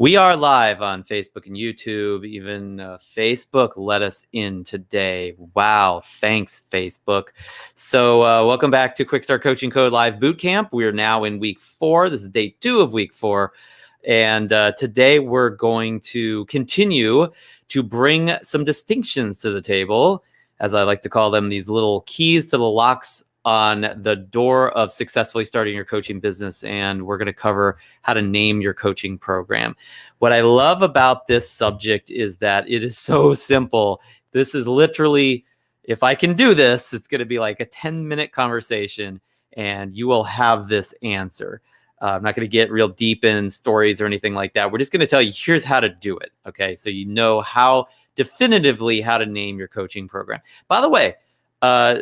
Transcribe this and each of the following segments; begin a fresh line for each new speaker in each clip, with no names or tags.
We are live on Facebook and YouTube. Even Facebook let us in today. Wow. Thanks, Facebook. So welcome back to Quick Start Coaching Code Live Bootcamp. We are now in week 4. This is day 2 of week 4. And today we're going to continue to bring some distinctions to the table, as I like to call them, these little keys to the locks on the door of successfully starting your coaching business. And we're going to cover how to name your coaching program. What I love about this subject is that it is so simple. This is literally, if I can do this, it's going to be like a 10-minute conversation and you will have this answer. I'm not going to get real deep in stories or anything like that. We're just going to tell you, here's how to do it. Okay. So you know how definitively how to name your coaching program. By the way,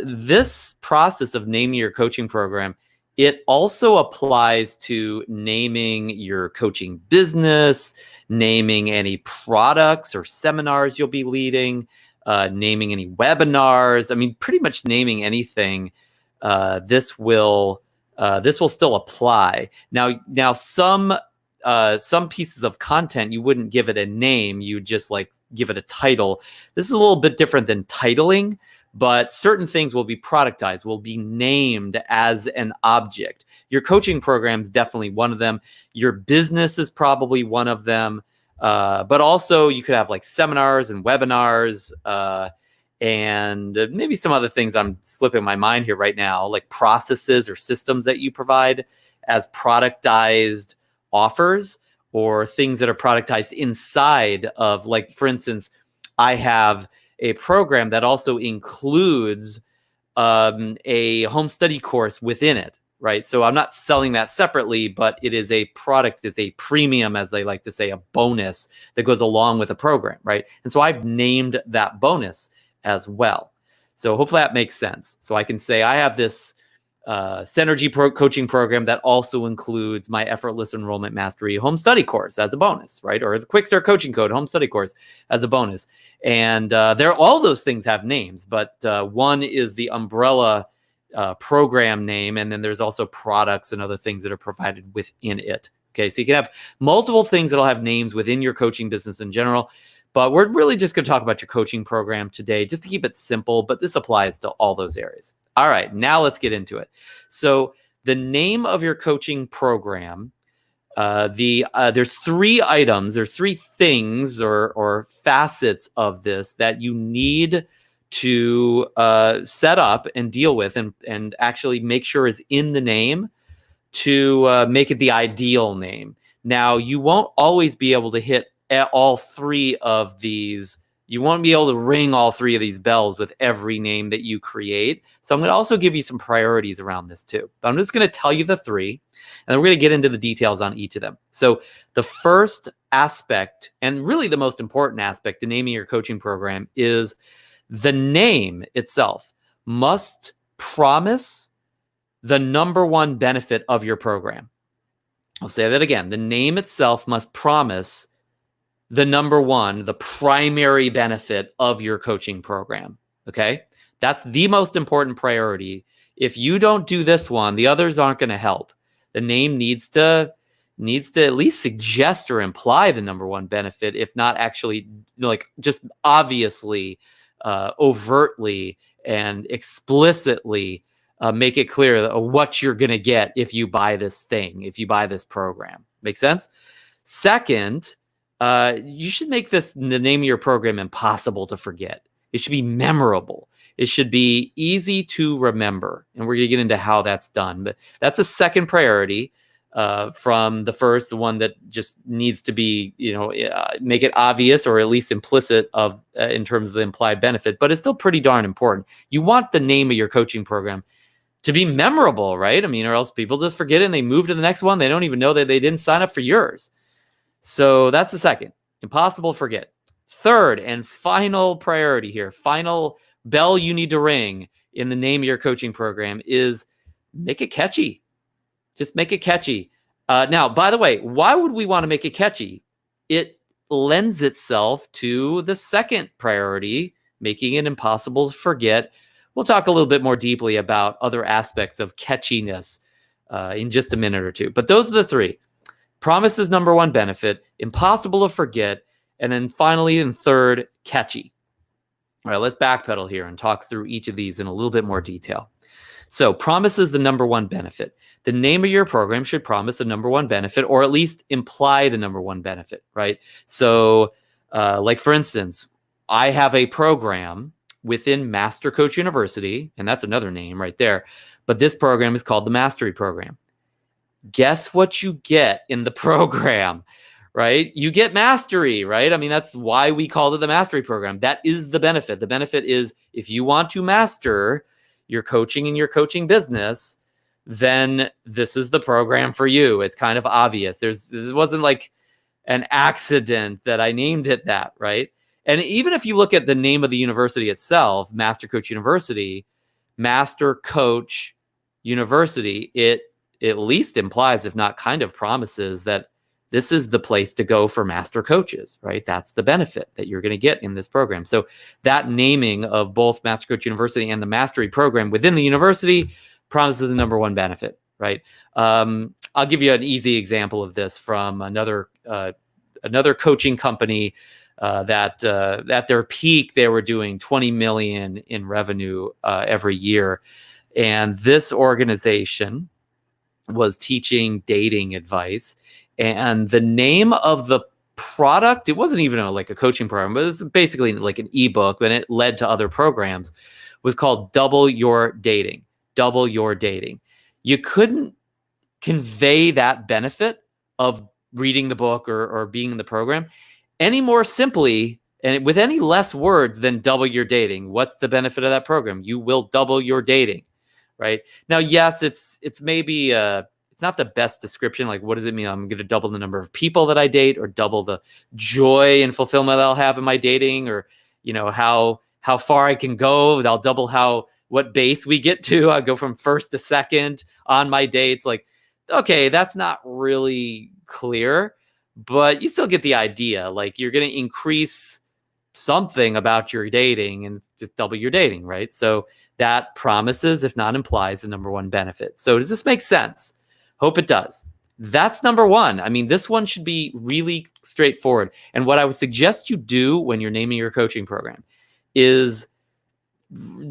this process of naming your coaching program, it also applies to naming your coaching business, naming any products or seminars you'll be leading, naming any webinars. I mean, pretty much naming anything. This will still apply. Now some pieces of content, you wouldn't give it a name. You just like give it a title. This is a little bit different than titling. But certain things will be productized, will be named as an object. Your coaching program is definitely one of them. Your business is probably one of them. But also you could have like seminars and webinars and maybe some other things I'm slipping my mind here right now, like processes or systems that you provide as productized offers, or things that are productized inside of, like, for instance, I have a program that also includes a home study course within it, right? So I'm not selling that separately, but it is a product, it's a premium, as they like to say, a bonus that goes along with a program, right? And so I've named that bonus as well. So hopefully that makes sense. So I can say I have this Synergy coaching program that also includes my Effortless Enrollment Mastery home study course as a bonus, right? Or the Quick Start Coaching Code home study course as a bonus. And all those things have names, but one is the umbrella program name, and then there's also products and other things that are provided within it. Okay, so you can have multiple things that'll have names within your coaching business in general, but we're really just going to talk about your coaching program today, just to keep it simple, but this applies to all those areas. All right, now let's get into it. So the name of your coaching program, there's 3 items, there's 3 things or facets of this that you need to set up and deal with and actually make sure is in the name to make it the ideal name. Now, you won't always be able to hit all 3 of these. You won't be able to ring all 3 of these bells with every name that you create. So I'm going to also give you some priorities around this too. But I'm just going to tell you the 3, and then we're going to get into the details on each of them. So the first aspect, and really the most important aspect to naming your coaching program, is the name itself must promise the number 1 benefit of your program. I'll say that again. The name itself must promise the number 1, the primary benefit of your coaching program. Okay. That's the most important priority. If you don't do this one, the others aren't going to help. The name needs to at least suggest or imply the number 1 benefit, if not actually like just obviously, overtly and explicitly make it clear what you're going to get if you buy this thing, if you buy this program. Make sense? Second, you should make the name of your program impossible to forget. It should be memorable. It should be easy to remember. And we're going to get into how that's done. But that's a second priority from the first, the one that just needs to be, make it obvious or at least implicit in terms of the implied benefit. But it's still pretty darn important. You want the name of your coaching program to be memorable, right? I mean, or else people just forget it and they move to the next one. They don't even know that they didn't sign up for yours. So that's the second. Impossible to forget. Third and final priority here, final bell you need to ring in the name of your coaching program is make it catchy. Just make it catchy. Now, by the way, why would we want to make it catchy? It lends itself to the second priority, making it impossible to forget. We'll talk a little bit more deeply about other aspects of catchiness in just a minute or two. But those are the 3. Promise is number one benefit, impossible to forget, and then finally, in third, catchy. All right, let's backpedal here and talk through each of these in a little bit more detail. So promise is the number one benefit. The name of your program should promise the number one benefit, or at least imply the number one benefit, right? So like for instance, I have a program within Master Coach University, and that's another name right there. But this program is called the Mastery Program. Guess what you get in the program, right? You get mastery, right? I mean, that's why we called it the Mastery Program. That is the benefit. The benefit is if you want to master your coaching and your coaching business, then this is the program for you. It's kind of obvious. This wasn't like an accident that I named it that, right? And even if you look at the name of the university itself, Master Coach University, Master Coach University, it at least implies, if not kind of promises, that this is the place to go for master coaches, right? That's the benefit that you're going to get in this program. So that naming of both Master Coach University and the Mastery Program within the university promises the number one benefit, right? I'll give you an easy example of this from another coaching company that at their peak, they were doing 20 million in revenue every year. And this organization was teaching dating advice. And the name of the product, it wasn't even like a coaching program, but it was basically like an ebook, and it led to other programs, was called Double Your Dating. Double Your Dating. You couldn't convey that benefit of reading the book or being in the program any more simply and with any less words than double your dating. What's the benefit of that program? You will double your dating, right? Now, yes, it's maybe it's not the best description. Like, what does it mean? I'm going to double the number of people that I date, or double the joy and fulfillment that I'll have in my dating, or how far I can go. I'll double what base we get to. I go from first to second on my dates. Like, okay, that's not really clear, but you still get the idea. Like, you're going to increase something about your dating and just double your dating, right? So that promises, if not implies, the number one benefit. So does this make sense? Hope it does. That's number one. I mean, this one should be really straightforward. And what I would suggest you do when you're naming your coaching program is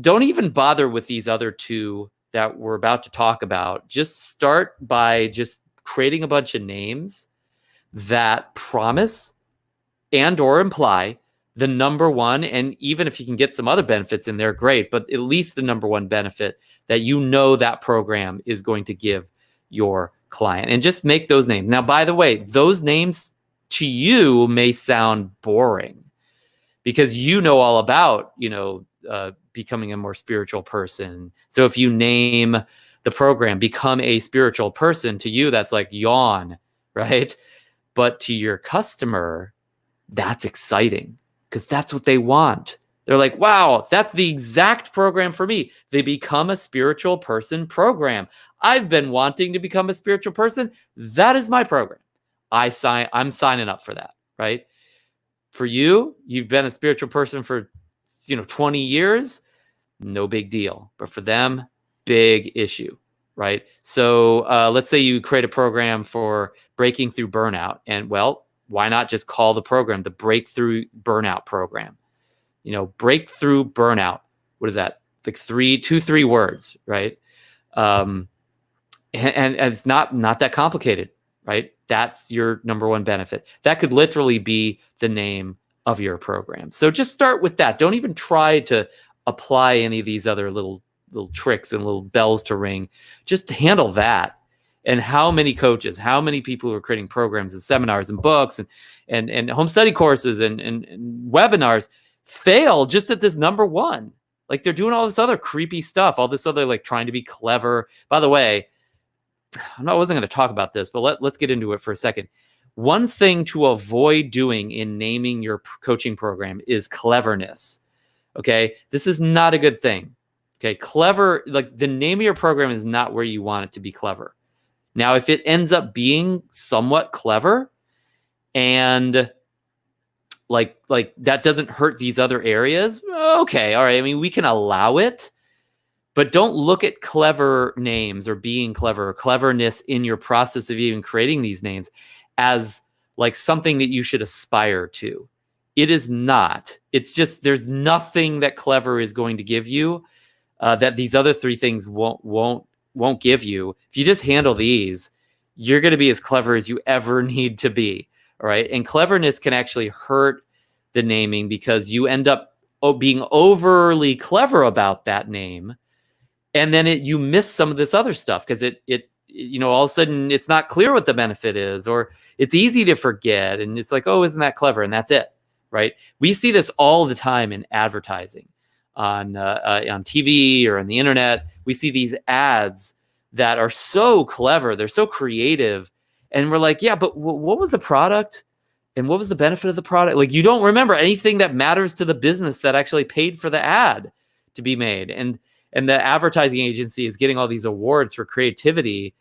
don't even bother with these other two that we're about to talk about. Just start by just creating a bunch of names that promise and or imply the number one, and even if you can get some other benefits in there, great, but at least the number one benefit that that program is going to give your client. And just make those names. Now, by the way, those names to you may sound boring because you know all about, becoming a more spiritual person. So if you name the program, Become a Spiritual Person, to you, that's like yawn, right? But to your customer, that's exciting because that's what they want. They're like, wow, that's the exact program for me. The Become a Spiritual Person program. I've been wanting to become a spiritual person. That is my program. I'm signing up for that, right? For you, you've been a spiritual person for 20 years, no big deal. But for them, big issue, right? So let's say you create a program for breaking through burnout. And well, why not just call the program the Breakthrough Burnout Program? Breakthrough burnout. What is that? Like 3 words, right? And it's not that complicated, right? That's your number one benefit. That could literally be the name of your program. So just start with that. Don't even try to apply any of these other little tricks and little bells to ring. Just handle that. And how many coaches, how many people who are creating programs and seminars and books and home study courses and webinars fail just at this number one. Like, they're doing all this other creepy stuff, all this other, like, trying to be clever. By the way, I wasn't going to talk about this, but let's get into it for a second. One thing to avoid doing in naming your coaching program is cleverness. Okay. This is not a good thing. Okay. Clever, like, the name of your program is not where you want it to be clever. Now, if it ends up being somewhat clever and like that doesn't hurt these other areas, okay. All right. I mean, we can allow it, but don't look at clever names or being clever or cleverness in your process of even creating these names as like something that you should aspire to. It is not. It's just, there's nothing that Clever is going to give you that these other three things won't give you. If you just handle these, you're going to be as clever as you ever need to be. All right. And cleverness can actually hurt the naming because you end up being overly clever about that name. And then you miss some of this other stuff because it all of a sudden it's not clear what the benefit is, or it's easy to forget. And it's like, oh, isn't that clever? And that's it. Right. We see this all the time in advertising on TV or on the internet. We see these ads that are so clever. They're so creative. And we're like, yeah, but what was the product? And what was the benefit of the product? Like, you don't remember anything that matters to the business that actually paid for the ad to be made. And the advertising agency is getting all these awards for creativity,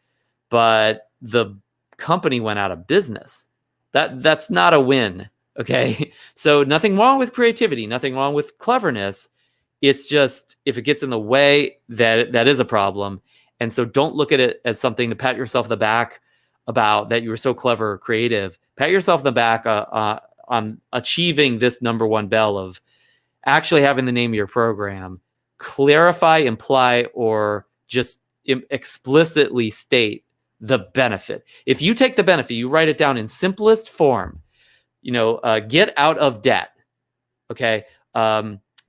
but the company went out of business. That's not a win. Okay. So nothing wrong with creativity, nothing wrong with cleverness. It's just, if it gets in the way, that is a problem. And so don't look at it as something to pat yourself on the back about, that you were so clever or creative. Pat yourself on the back on achieving this number one bell of actually having the name of your program clarify, imply, or just explicitly state the benefit. If you take the benefit, you write it down in simplest form, get out of debt. Okay.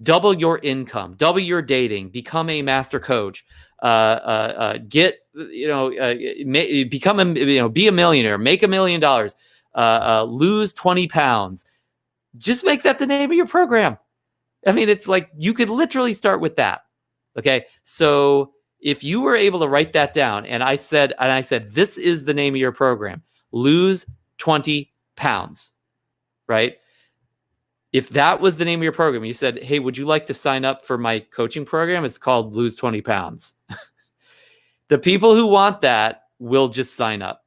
Double your income, double your dating, become a master coach, be a millionaire, make $1 million, lose 20 pounds. Just make that the name of your program. I mean, it's like, you could literally start with that. Okay. So if you were able to write that down, and I said, this is the name of your program, lose 20 pounds, right? If that was the name of your program, you said, hey, would you like to sign up for my coaching program? It's called Lose 20 Pounds. The people who want that will just sign up.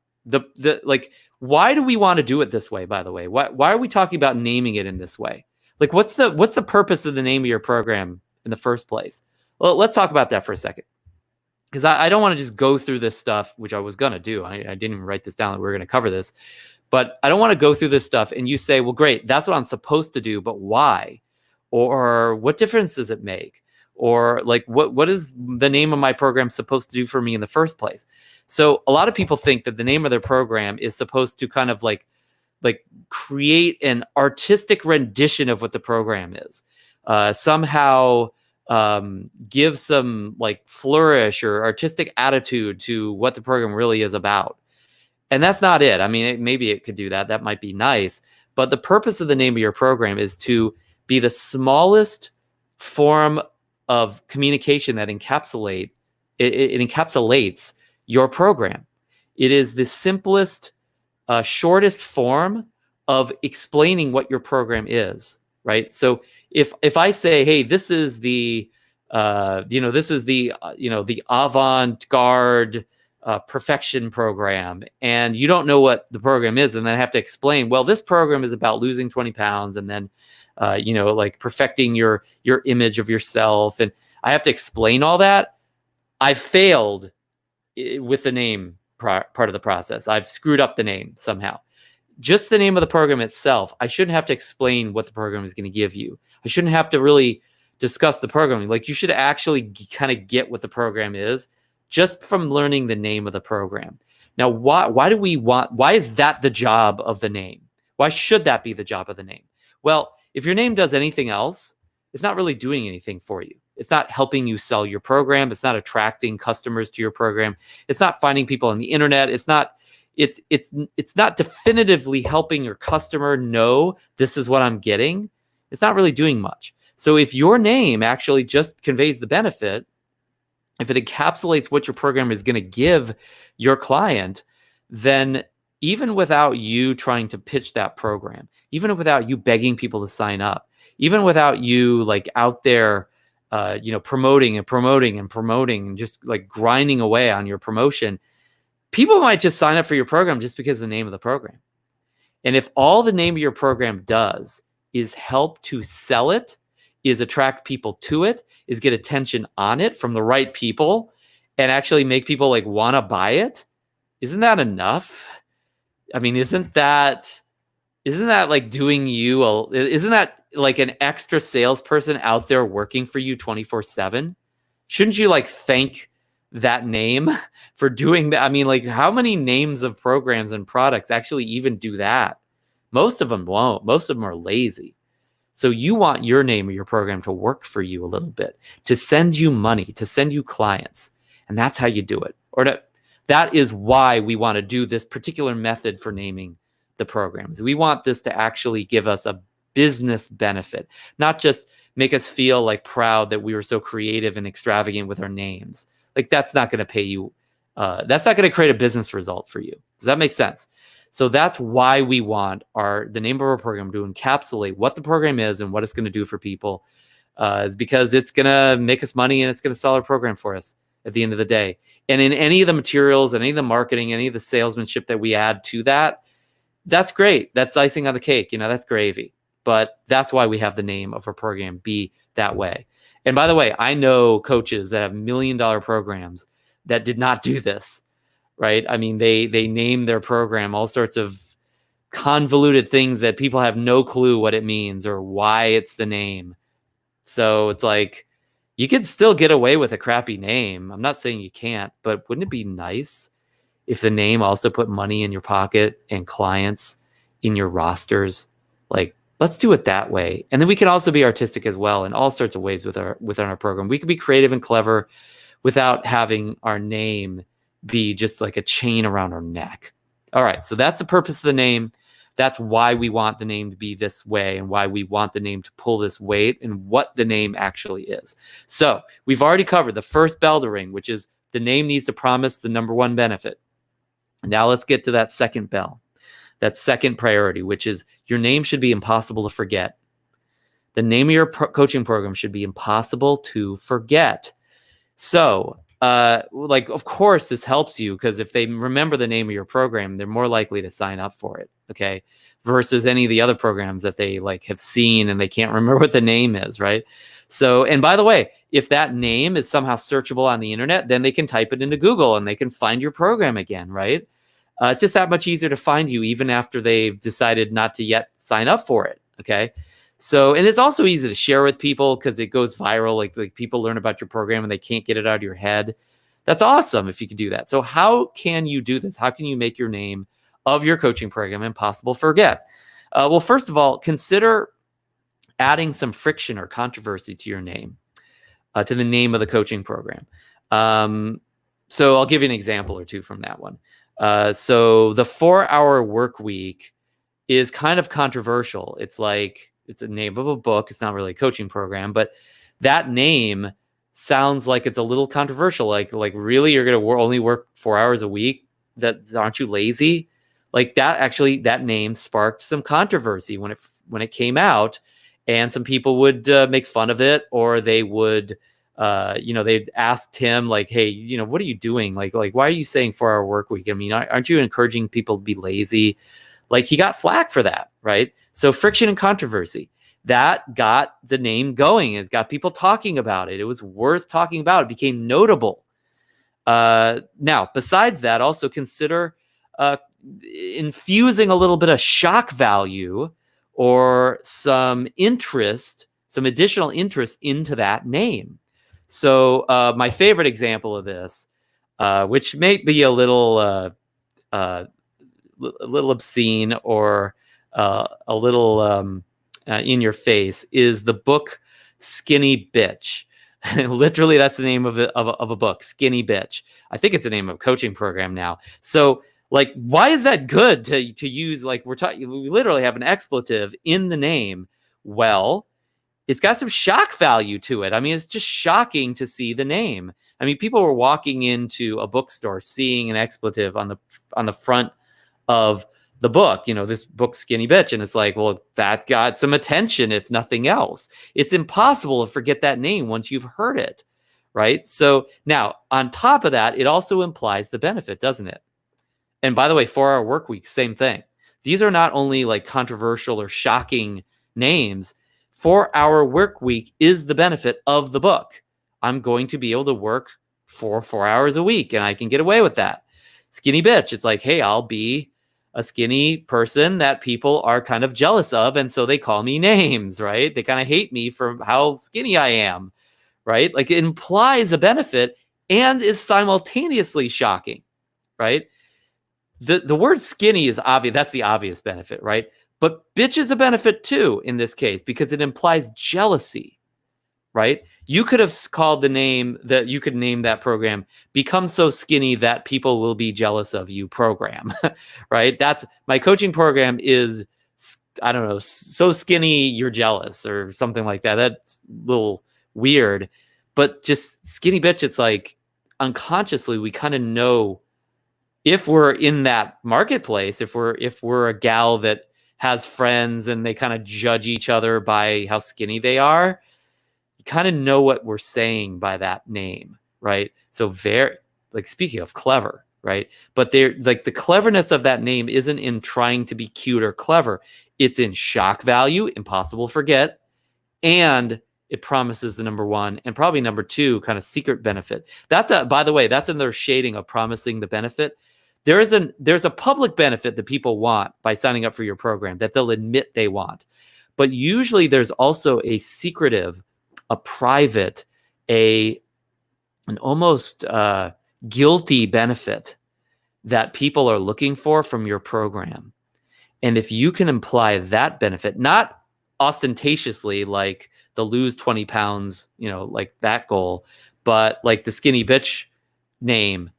Why do we want to do it this way, by the way? Why are we talking about naming it in this way? Like, what's the purpose of the name of your program in the first place? Well, let's talk about that for a second. Because I don't want to just go through this stuff, which I was going to do. I didn't even write this down that we were going to cover this. But I don't want to go through this stuff and you say, well, great, that's what I'm supposed to do, but why? Or what difference does it make? Or like, what is the name of my program supposed to do for me in the first place? So a lot of people think that the name of their program is supposed to kind of like create an artistic rendition of what the program is. Somehow give some like flourish or artistic attitude to what the program really is about. And that's not it. I mean, maybe it could do that. That might be nice. But the purpose of the name of your program is to be the smallest form of communication that encapsulates your program. It is the simplest, shortest form of explaining what your program is, right? So if I say, hey, this is the avant-garde perfection program, and you don't know what the program is, and then I have to explain, well, this program is about losing 20 pounds and then like perfecting your image of yourself, and I have to explain all that. I've failed with the name part of the process. I've screwed up the name somehow. Just the name of the program itself, I shouldn't have to explain what the program is going to give you. I shouldn't have to really discuss the programming. Like, you should actually kind of get what the program is just from learning the name of the program. Now, why is that the job of the name? Why should that be the job of the name? Well, if your name does anything else, it's not really doing anything for you. It's not helping you sell your program. It's not attracting customers to your program. It's not finding people on the internet. It's not definitively helping your customer know this is what I'm getting. It's not really doing much. So if your name actually just conveys the benefit, if it encapsulates what your program is going to give your client, then even without you trying to pitch that program, even without you begging people to sign up, even without you like out there, promoting and just like grinding away on your promotion, people might just sign up for your program just because of the name of the program. And if all the name of your program does is help to sell it, is attract people to it, is get attention on it from the right people, and actually make people like want to buy it, isn't that enough? I mean, isn't that like doing you isn't that like an extra salesperson out there working for you 24/7? Shouldn't you like thank that name for doing that? I mean, like, how many names of programs and products actually even do that? Most of them won't. Most of them are lazy. So you want your name of your program to work for you a little bit, to send you money, to send you clients. And that's how you do it. That is why we want to do this particular method for naming the programs. We want this to actually give us a business benefit, not just make us feel like proud that we were so creative and extravagant with our names. Like, that's not going to pay you. That's not going to create a business result for you. Does that make sense? So that's why we want the name of our program to encapsulate what the program is and what it's going to do for people, is because it's going to make us money and it's going to sell our program for us at the end of the day. And in any of the materials, any of the marketing, any of the salesmanship that we add to that, that's great. That's icing on the cake. That's gravy. But that's why we have the name of our program be that way. And by the way, I know coaches that have $1 million programs that did not do this. Right? I mean, they name their program all sorts of convoluted things that people have no clue what it means or why it's the name. So it's like, you could still get away with a crappy name. I'm not saying you can't, but wouldn't it be nice if the name also put money in your pocket and clients in your rosters? Like, let's do it that way. And then we can also be artistic as well in all sorts of ways within our program. We can be creative and clever without having our name be just like a chain around our neck. All right, so that's the purpose of the name. That's why we want the name to be this way and why we want the name to pull this weight and what the name actually is. So we've already covered the first bell to ring, which is the name needs to promise the number one benefit. Now let's get to that second bell, that second priority, which is your name should be impossible to forget. The name of your coaching program should be impossible to forget. So like, of course, this helps you because if they remember the name of your program, they're more likely to sign up for it. Okay. Versus any of the other programs that they like have seen and they can't remember what the name is. Right. So, and by the way, if that name is somehow searchable on the internet, then they can type it into Google and they can find your program again. Right. It's just that much easier to find you even after they've decided not to yet sign up for it. Okay. So, and it's also easy to share with people because it goes viral. Like people learn about your program and they can't get it out of your head. That's awesome if you could do that. So how can you do this? How can you make your name of your coaching program impossible to forget? Well, first of all, consider adding some friction or controversy to your name, to the name of the coaching program. So I'll give you an example or two from that one. So the 4-hour work week is kind of controversial. It's like, it's a name of a book. It's not really a coaching program, but that name sounds like it's a little controversial. Like really, you're going to only work 4 hours a week? Aren't you lazy? Like that, actually, that name sparked some controversy when it came out, and some people would make fun of it, or they would, they'd asked him like, hey, what are you doing? Like, why are you saying 4-hour work week? I mean, aren't you encouraging people to be lazy? Like, he got flack for that, right? So friction and controversy, that got the name going. It got people talking about it. It was worth talking about. It became notable. Now, besides that, also consider infusing a little bit of shock value or some additional interest into that name. So my favorite example of this, which may be a little obscene or a little in your face, is the book Skinny Bitch. Literally, that's the name of a book, Skinny Bitch. I think it's the name of a coaching program now. So, like, why is that good to use? Like, we literally have an expletive in the name. Well, it's got some shock value to it. I mean, it's just shocking to see the name. I mean, people were walking into a bookstore seeing an expletive on the front of the book, this book Skinny Bitch. And it's like, well, that got some attention, if nothing else. It's impossible to forget that name once you've heard it, right? So now, on top of that, it also implies the benefit, doesn't it? And by the way, 4-hour work week, same thing. These are not only like controversial or shocking names. 4-hour work week is the benefit of the book. I'm going to be able to work for 4 hours a week, and I can get away with that. Skinny Bitch, it's like, hey, I'll be a skinny person that people are kind of jealous of, and so they call me names, right? They kind of hate me for how skinny I am, right? Like, it implies a benefit and is simultaneously shocking, right? The word skinny is obvious. That's the obvious benefit, right? But bitch is a benefit too in this case because it implies jealousy, right? You could have called the name that you could name that program "Become So Skinny That People Will Be Jealous of You" program, right? That's my coaching program is, I don't know, so skinny you're jealous or something like that. That's a little weird, but just skinny bitch, it's like unconsciously we kind of know if we're in that marketplace, if we're a gal that has friends and they kind of judge each other by how skinny they are, you kind of know what we're saying by that name, right? So very, like, speaking of clever, right? But they're like, the cleverness of that name isn't in trying to be cute or clever. It's in shock value, impossible to forget, and it promises the number one and probably number two kind of secret benefit. By the way, that's another shading of promising the benefit. There's a public benefit that people want by signing up for your program that they'll admit they want. But usually there's also a secretive, a private, an almost guilty benefit that people are looking for from your program. And if you can imply that benefit, not ostentatiously like the lose 20 pounds, like that goal, but like the skinny bitch name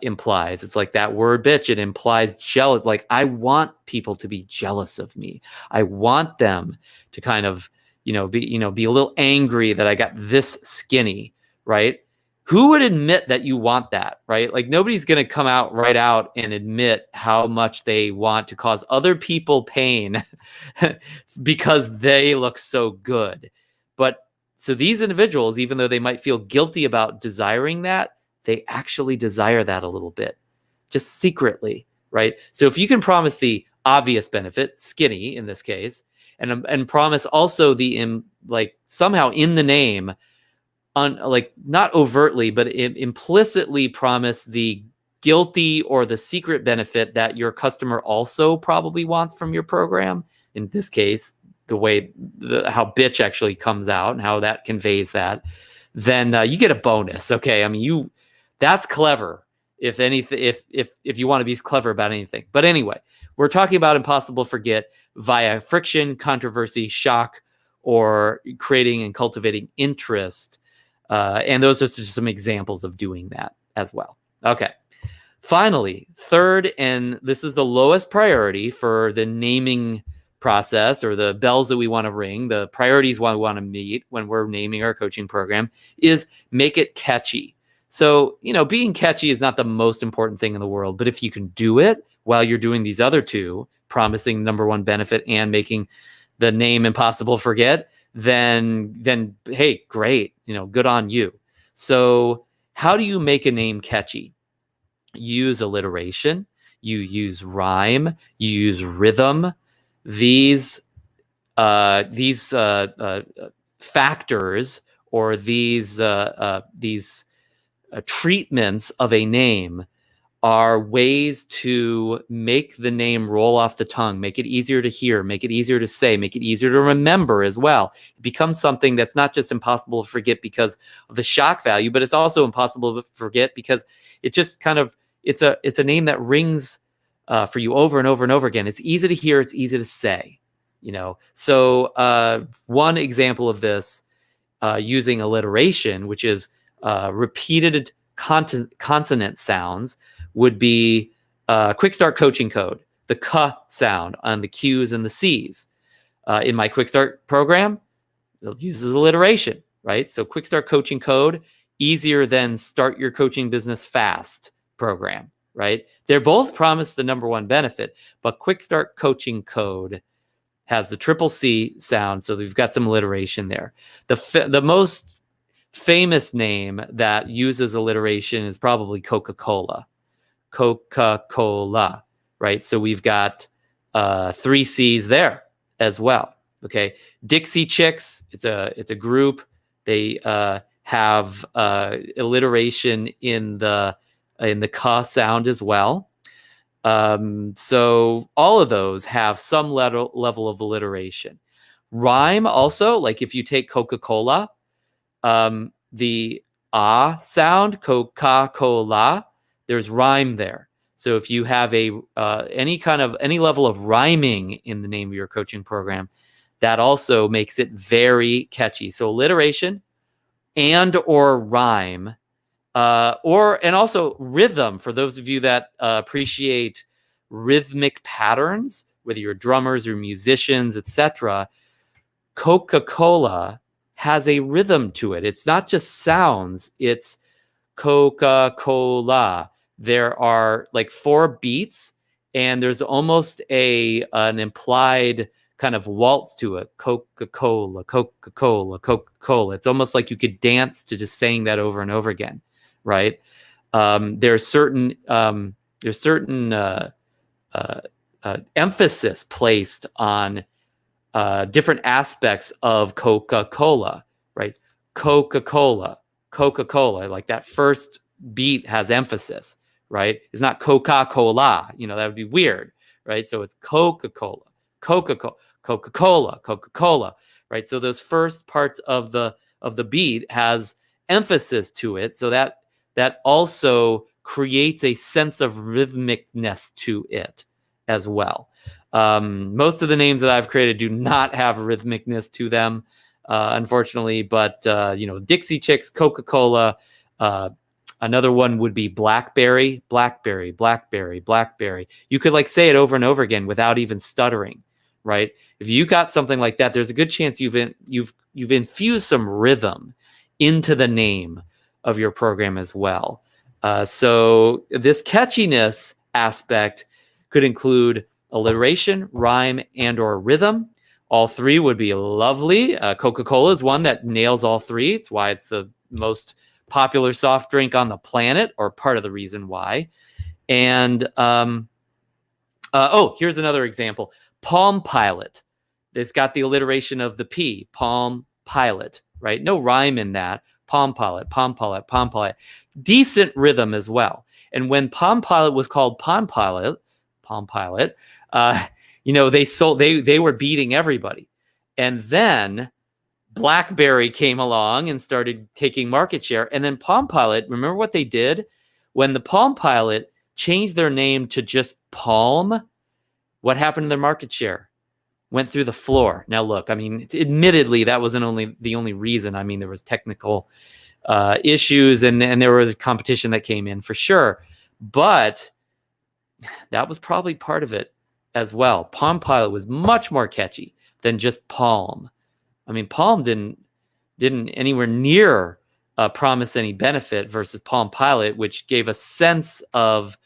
implies. It's like that word bitch, it implies jealous. Like, I want people to be jealous of me. I want them to kind of, be a little angry that I got this skinny, right? Who would admit that you want that, right? Like, nobody's going to come out right out and admit how much they want to cause other people pain because they look so good. But so these individuals, even though they might feel guilty about desiring that, they actually desire that a little bit, just secretly, right? So if you can promise the obvious benefit, skinny in this case, and promise also the like somehow in the name, like not overtly, but implicitly promise the guilty or the secret benefit that your customer also probably wants from your program. In this case, the way how bitch actually comes out and how that conveys that, then you get a bonus. Okay, I mean, that's clever. If anything, if you want to be clever about anything. But anyway, we're talking about impossible to forget via friction, controversy, shock, or creating and cultivating interest. And those are just some examples of doing that as well. Okay. Finally, third, and this is the lowest priority for the naming process or the bells that we want to ring, the priorities we want to meet when we're naming our coaching program, is make it catchy. So, being catchy is not the most important thing in the world, but if you can do it while you're doing these other two, promising number one benefit and making the name impossible to forget, then hey, great, good on you. So how do you make a name catchy? You use alliteration, you use rhyme, you use rhythm. These factors or these treatments of a name are ways to make the name roll off the tongue, make it easier to hear, make it easier to say, make it easier to remember as well. It becomes something that's not just impossible to forget because of the shock value, but it's also impossible to forget because it just kind of, it's a name that rings for you over and over and over again. It's easy to hear, it's easy to say, So one example of this using alliteration, which is repeated consonant sounds, would be QUICKSTART coaching code, the K sound on the Q's and the C's. In my QUICKSTART program, it uses alliteration, right? So QUICKSTART coaching code, easier than Start Your Coaching Business Fast program, right? They're both promise the number one benefit, but QUICKSTART coaching code has the triple C sound, so we've got some alliteration there. The most famous name that uses alliteration is probably Coca-Cola. Coca-Cola, right? So we've got 3 C's there as well. Okay, Dixie Chicks. It's a group. They have alliteration in the K sound as well. So all of those have some level of alliteration. Rhyme also, like if you take Coca-Cola, the ah sound, Coca-Cola, there's rhyme there. So if you have any level of rhyming in the name of your coaching program, that also makes it very catchy. So alliteration and or rhyme, and also rhythm for those of you that appreciate rhythmic patterns, whether you're drummers or musicians, etc. Coca-Cola has a rhythm to it. It's not just sounds, it's Coca-Cola. There are like 4 beats, and there's almost an implied kind of waltz to it. Coca-Cola, Coca-Cola, Coca-Cola. It's almost like you could dance to just saying that over and over again, right? There's certain emphasis placed on different aspects of Coca-Cola, right? Coca-Cola, Coca-Cola, like that first beat has emphasis, right? It's not Coca-Cola, that would be weird, right? So it's Coca-Cola, Coca-Cola, Coca-Cola, Coca-Cola, right? So those first parts of the beat has emphasis to it, so that also creates a sense of rhythmicness to it as well. Most of the names that I've created do not have rhythmicness to them, unfortunately, but Dixie Chicks, Coca-Cola, another one would be Blackberry, Blackberry, Blackberry, Blackberry. You could like say it over and over again without even stuttering, right? If you got something like that, there's a good chance you've infused some rhythm into the name of your program as well. So this catchiness aspect could include alliteration, rhyme, and or rhythm. All 3 would be lovely. Coca-Cola is one that nails all 3. It's why it's the most popular soft drink on the planet, or part of the reason why. And here's another example. Palm Pilot. It's got the alliteration of the P, Palm Pilot, right? No rhyme in that. Palm Pilot, Palm Pilot, Palm Pilot. Decent rhythm as well. And when Palm Pilot was called Palm Pilot, they were beating everybody. And then BlackBerry came along and started taking market share. And then Palm Pilot, remember what they did? When the Palm Pilot changed their name to just Palm, what happened to their market share? Went through the floor. Now, look, I mean, admittedly, that wasn't the only reason. I mean, there was technical issues and there was competition that came in for sure. But that was probably part of it as well. Palm Pilot was much more catchy than just Palm. I mean, Palm didn't anywhere near promise any benefit versus Palm Pilot, which gave a sense of,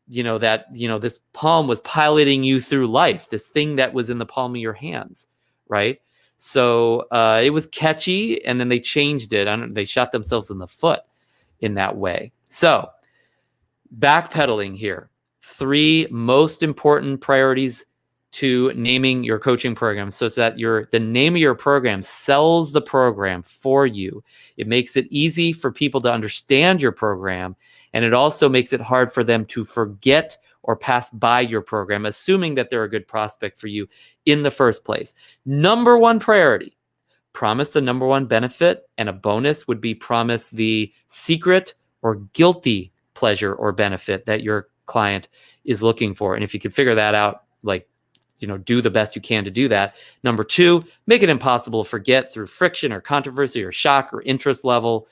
this palm was piloting you through life, this thing that was in the palm of your hands, right? So it was catchy, and then they changed it. They shot themselves in the foot in that way. So backpedaling here. 3 most important priorities to naming your coaching program, so that the name of your program sells the program for you. It makes it easy for people to understand your program, and it also makes it hard for them to forget or pass by your program, assuming that they're a good prospect for you in the first place. Number 1 priority, promise the number 1 benefit, and a bonus would be promise the secret or guilty pleasure or benefit that your client is looking for. And if you can figure that out, do the best you can to do that. Number 2, make it impossible to forget through friction or controversy or shock or interest level,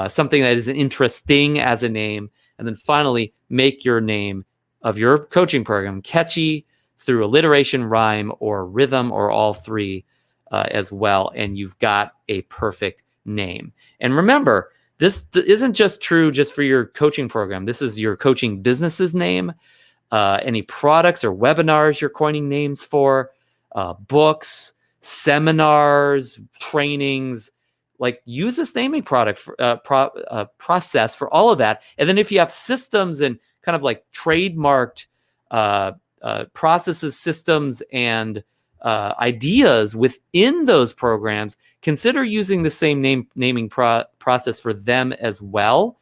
something that is interesting as a name. And then finally, make your name of your coaching program catchy through alliteration, rhyme, or rhythm, or all 3 as well. And you've got a perfect name. And remember, this isn't just true just for your coaching program. This is your coaching business's name. Any products or webinars you're coining names for, books, seminars, trainings, use this naming process for all of that. And then if you have systems and kind of trademarked processes, systems, and ideas within those programs, consider using the same naming process for them as well.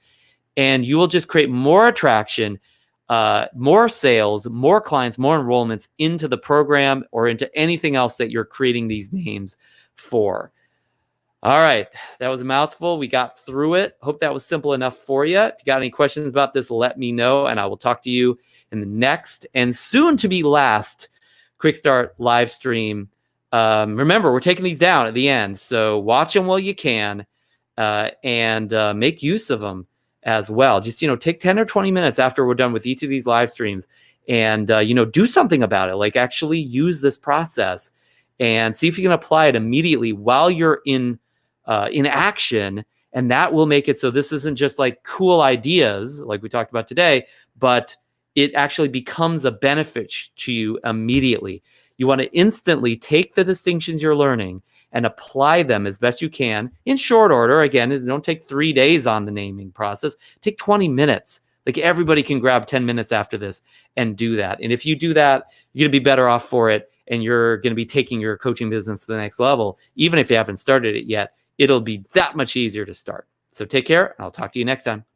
And you will just create more attraction. more sales, more clients, more enrollments into the program or into anything else that you're creating these names for. All right, that was a mouthful. We got through it. Hope that was simple enough for you. If you got any questions about this, let me know, and I will talk to you in the next and soon to be last Quick Start live stream. Remember, we're taking these down at the end, so watch them while you can, and make use of them as well. Just, take 10 or 20 minutes after we're done with each of these live streams and, do something about it. Like, actually use this process and see if you can apply it immediately while you're in action. And that will make it so this isn't just like cool ideas like we talked about today, but it actually becomes a benefit to you immediately. You want to instantly take the distinctions you're learning and apply them as best you can in short order. Again, don't take 3 days on the naming process. Take 20 minutes. Like, everybody can grab 10 minutes after this and do that. And if you do that, you're going to be better off for it. And you're going to be taking your coaching business to the next level. Even if you haven't started it yet, it'll be that much easier to start. So take care, and I'll talk to you next time.